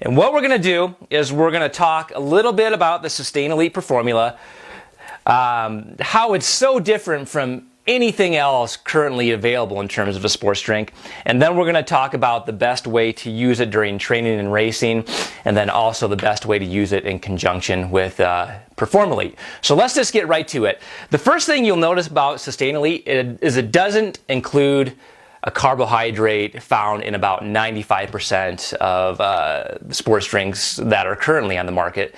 And what we're going to do is we're going to talk a little bit about the SustainElite formula, how it's so different from anything else currently available in terms of a sports drink. And then we're going to talk about the best way to use it during training and racing, and then also the best way to use it in conjunction with SustainElite. So let's just get right to it. The first thing you'll notice about SustainElite is it doesn't include a carbohydrate found in about 95% of sports drinks that are currently on the market.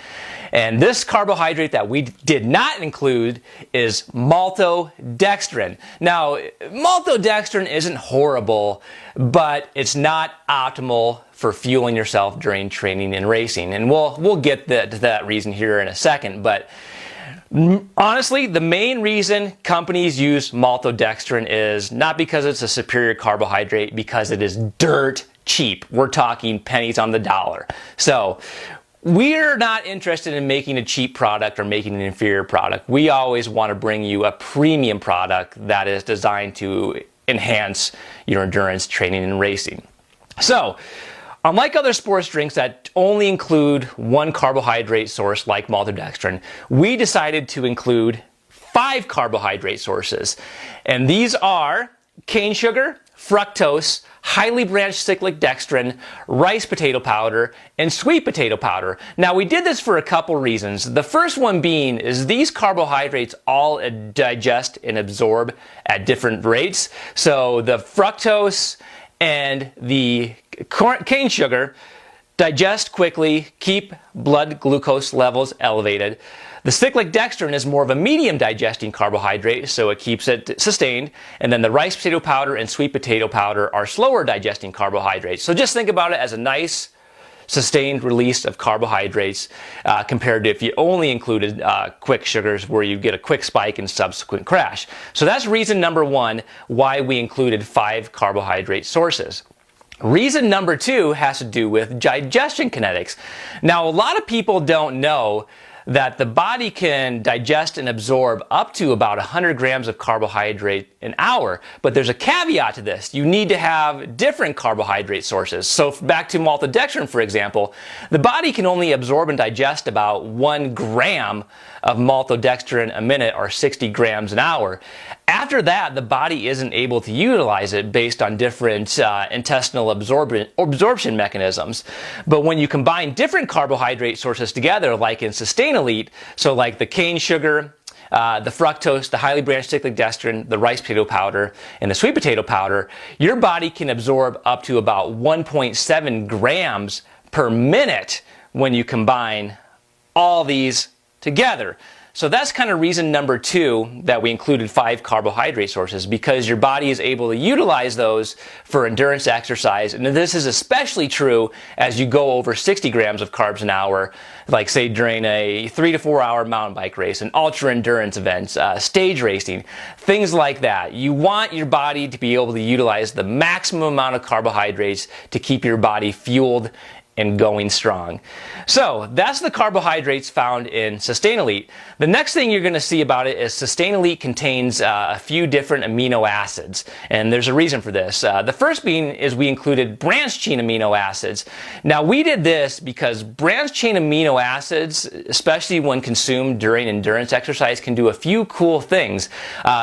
And this carbohydrate that we did not include is maltodextrin. Now, maltodextrin isn't horrible, but it's not optimal for fueling yourself during training and racing. And we'll get to that reason here in a second. But honestly, the main reason companies use maltodextrin is not because it's a superior carbohydrate, because it is dirt cheap. We're talking pennies on the dollar. So we're not interested in making a cheap product or making an inferior product. We always want to bring you a premium product that is designed to enhance your endurance training and racing. So, unlike other sports drinks that only include one carbohydrate source like maltodextrin, we decided to include 5 carbohydrate sources. And these are cane sugar, fructose, highly branched cyclic dextrin, rice potato powder, and sweet potato powder. Now, we did this for a couple reasons. The first one being is these carbohydrates all digest and absorb at different rates. So the fructose and the cane sugar digest quickly, keep blood glucose levels elevated. The cyclic dextrin is more of a medium digesting carbohydrate, so it keeps it sustained. And then the rice potato powder and sweet potato powder are slower digesting carbohydrates. So just think about it as a nice sustained release of carbohydrates compared to if you only included quick sugars, where you get a quick spike and subsequent crash. So that's reason number 1 why we included 5 carbohydrate sources. Reason number 2 has to do with digestion kinetics. Now, a lot of people don't know that the body can digest and absorb up to about 100 grams of carbohydrate an hour. But there's a caveat to this. You need to have different carbohydrate sources. So back to maltodextrin, for example, the body can only absorb and digest about 1 gram of maltodextrin a minute, or 60 grams an hour. After that, the body isn't able to utilize it based on different intestinal absorption mechanisms. But when you combine different carbohydrate sources together, like in SustainElite, so like the cane sugar, the fructose, the highly branched cyclic dextrin, the rice potato powder, and the sweet potato powder, your body can absorb up to about 1.7 grams per minute when you combine all these together. So that's kind of reason number 2 that we included 5 carbohydrate sources, because your body is able to utilize those for endurance exercise. And this is especially true as you go over 60 grams of carbs an hour, like say during a 3 to 4 hour mountain bike race, an ultra endurance events, stage racing, things like that. You want your body to be able to utilize the maximum amount of carbohydrates to keep your body fueled and going strong. So that's the carbohydrates found in SustainElite. The next thing you're going to see about it is SustainElite contains a few different amino acids, and there's a reason for this. The first being is we included branched chain amino acids. Now, we did this because branched chain amino acids, especially when consumed during endurance exercise, can do a few cool things.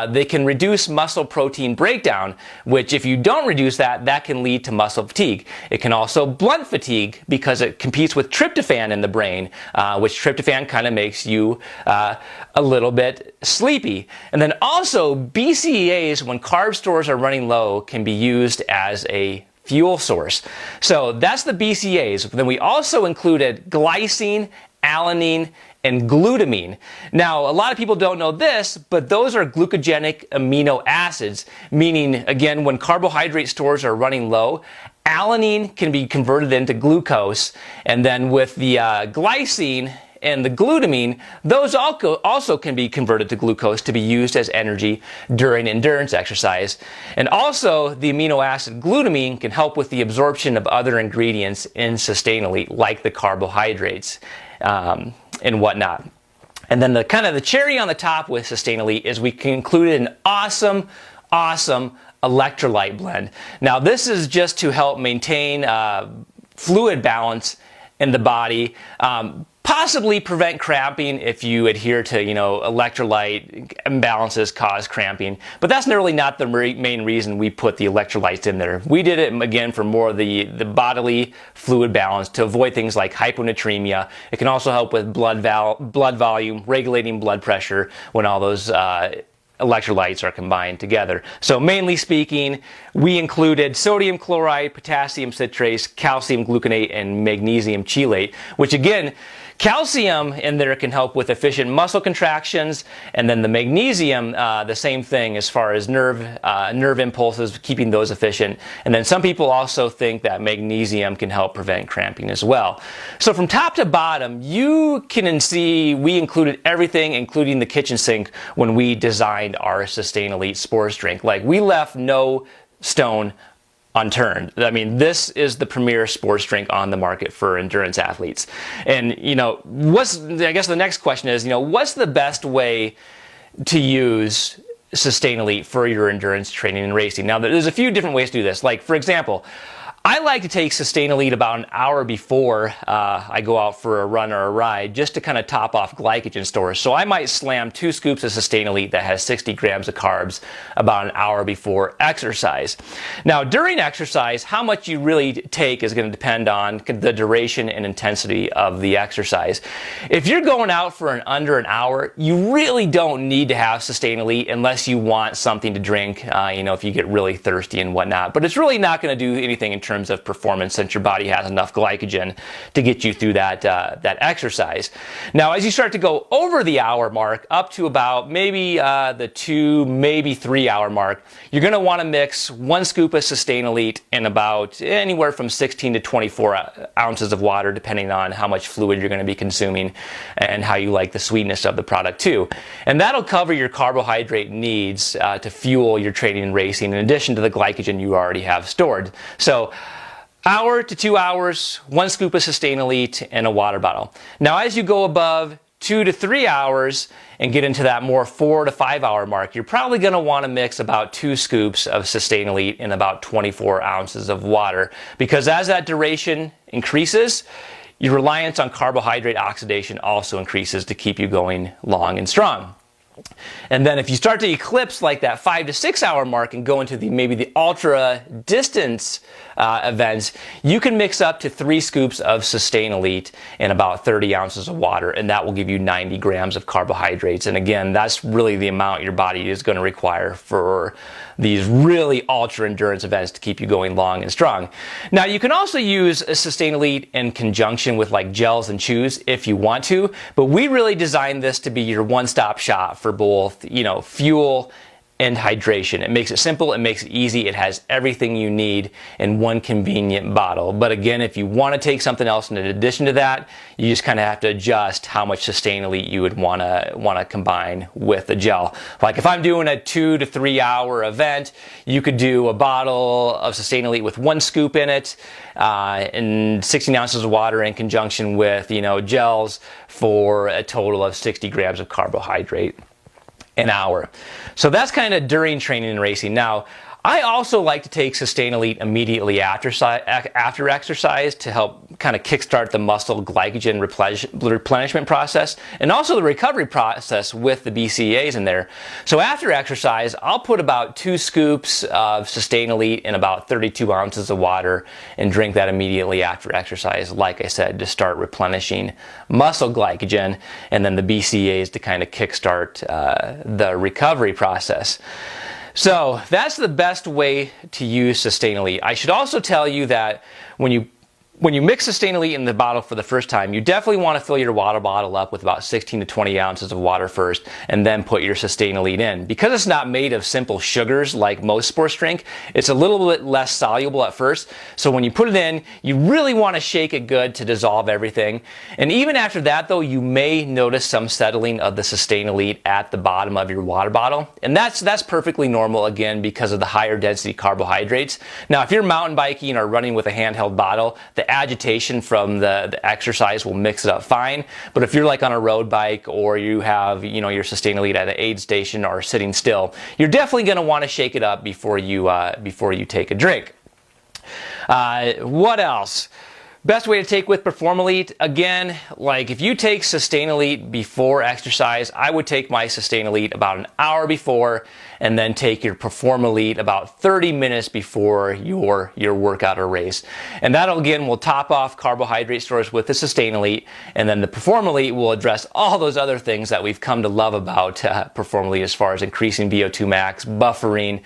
They can reduce muscle protein breakdown, which if you don't reduce that, that can lead to muscle fatigue. It can also blunt fatigue because it competes with tryptophan in the brain, which tryptophan kind of makes you a little bit sleepy. And then also BCAAs, when carb stores are running low, can be used as a fuel source. So that's the BCAAs. Then we also included glycine, alanine, and glutamine. Now, a lot of people don't know this, but those are glucogenic amino acids, meaning, again, when carbohydrate stores are running low, alanine can be converted into glucose, and then with the glycine and the glutamine, those also can be converted to glucose to be used as energy during endurance exercise. And also, the amino acid glutamine can help with the absorption of other ingredients in SustainElite, like the carbohydrates and whatnot. And then the kind of the cherry on the top with SustainElite is we included an awesome electrolyte blend. Now, this is just to help maintain fluid balance in the body. Possibly prevent cramping if you adhere to, electrolyte imbalances cause cramping. But that's really not the main reason we put the electrolytes in there. We did it, again, for more of the bodily fluid balance to avoid things like hyponatremia. It can also help with blood volume, regulating blood pressure when all those electrolytes are combined together. So mainly speaking, we included sodium chloride, potassium citrate, calcium gluconate, and magnesium chelate, which again, calcium in there can help with efficient muscle contractions, and then the magnesium, the same thing as far as nerve impulses, keeping those efficient. And then some people also think that magnesium can help prevent cramping as well. So from top to bottom, you can see we included everything, including the kitchen sink, when we designed our SustainElite sports drink. Like, we left no stone unturned. I mean, this is the premier sports drink on the market for endurance athletes. And, I guess the next question is, what's the best way to use SustainElite for your endurance training and racing? Now, there's a few different ways to do this. Like, for example, I like to take SustainElite about an hour before I go out for a run or a ride, just to kind of top off glycogen stores. So I might slam 2 scoops of SustainElite that has 60 grams of carbs about an hour before exercise. Now, during exercise, how much you really take is going to depend on the duration and intensity of the exercise. If you're going out for under an hour, you really don't need to have SustainElite unless you want something to drink, if you get really thirsty and whatnot. But it's really not going to do anything in terms of performance, since your body has enough glycogen to get you through that exercise. Now, as you start to go over the hour mark, up to about maybe the 2, maybe 3 hour mark, you're going to want to mix 1 scoop of SustainElite in about anywhere from 16 to 24 ounces of water, depending on how much fluid you're going to be consuming and how you like the sweetness of the product too. And that'll cover your carbohydrate needs to fuel your training and racing, in addition to the glycogen you already have stored. So, hour to 2 hours, 1 scoop of SustainElite, and a water bottle. Now, as you go above 2 to 3 hours and get into that more 4 to 5 hour mark, you're probably going to want to mix about 2 scoops of SustainElite in about 24 ounces of water, because as that duration increases, your reliance on carbohydrate oxidation also increases to keep you going long and strong. And then if you start to eclipse like that 5 to 6 hour mark and go into maybe the ultra distance events, you can mix up to 3 scoops of SustainElite in about 30 ounces of water, and that will give you 90 grams of carbohydrates. And again, that's really the amount your body is going to require for these really ultra endurance events to keep you going long and strong. Now, you can also use a SustainElite in conjunction with like gels and chews if you want to, but we really designed this to be your one-stop shop for both, fuel and hydration. It makes it simple, it makes it easy, it has everything you need in one convenient bottle. But again, if you want to take something else in addition to that, you just kind of have to adjust how much SustainElite you would want to combine with the gel. Like if I'm doing a 2 to 3 hour event, you could do a bottle of SustainElite with 1 scoop in it, and 16 ounces of water in conjunction with, gels for a total of 60 grams of carbohydrate an hour. So that's kind of during training and racing. Now, I also like to take SustainElite immediately after exercise to help kind of kickstart the muscle glycogen replenishment process, and also the recovery process with the BCAAs in there. So after exercise, I'll put about 2 scoops of SustainElite in about 32 ounces of water and drink that immediately after exercise, like I said, to start replenishing muscle glycogen, and then the BCAAs to kind of kickstart the recovery process. So that's the best way to use SustainElite. I should also tell you that when you mix SustainElite in the bottle for the first time, you definitely want to fill your water bottle up with about 16 to 20 ounces of water first, and then put your SustainElite in. Because it's not made of simple sugars like most sports drink, it's a little bit less soluble at first. So when you put it in, you really want to shake it good to dissolve everything. And even after that, though, you may notice some settling of the SustainElite at the bottom of your water bottle. And that's perfectly normal, again, because of the higher density carbohydrates. Now, if you're mountain biking or running with a handheld bottle, the agitation from the exercise will mix it up fine. But if you're like on a road bike, or you have your SustainElite at an aid station or sitting still, you're definitely going to want to shake it up before you take a drink. What else? Best way to take with PerformElite, again, like if you take SustainElite before exercise, I would take my SustainElite about an hour before and then take your PerformElite about 30 minutes before your workout or race. And that again will top off carbohydrate stores with the SustainElite, and then the PerformElite will address all those other things that we've come to love about PerformElite as far as increasing VO2 max, buffering,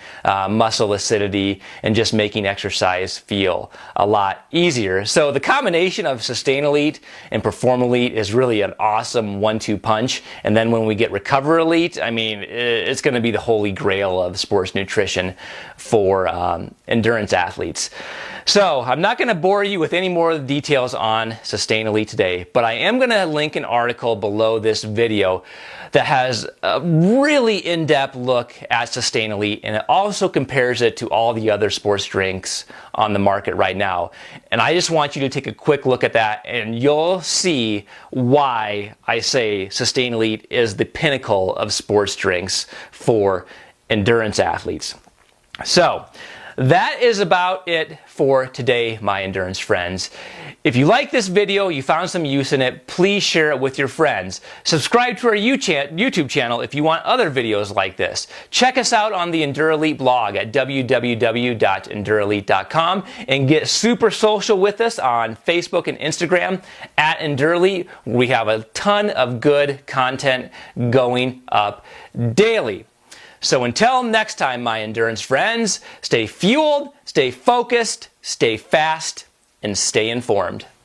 muscle acidity, and just making exercise feel a lot easier. So the combination of SustainElite and PerformElite is really an awesome 1-2 punch. And then when we get RecoverElite, I mean, it's going to be the holy grail of sports nutrition for endurance athletes. So I'm not going to bore you with any more details on SustainElite today, but I am going to link an article below this video that has a really in-depth look at SustainElite, and it also compares it to all the other sports drinks on the market right now. And I just want you to take a quick look at that, and you'll see why I say SustainElite is the pinnacle of sports drinks for endurance athletes. So that is about it for today, my endurance friends. If you like this video, you found some use in it, please share it with your friends. Subscribe to our YouTube channel if you want other videos like this. Check us out on the EndurElite blog at www.endurelite.com and get super social with us on Facebook and Instagram at EndurElite. We have a ton of good content going up daily. So until next time, my endurance friends, stay fueled, stay focused, stay fast, and stay informed.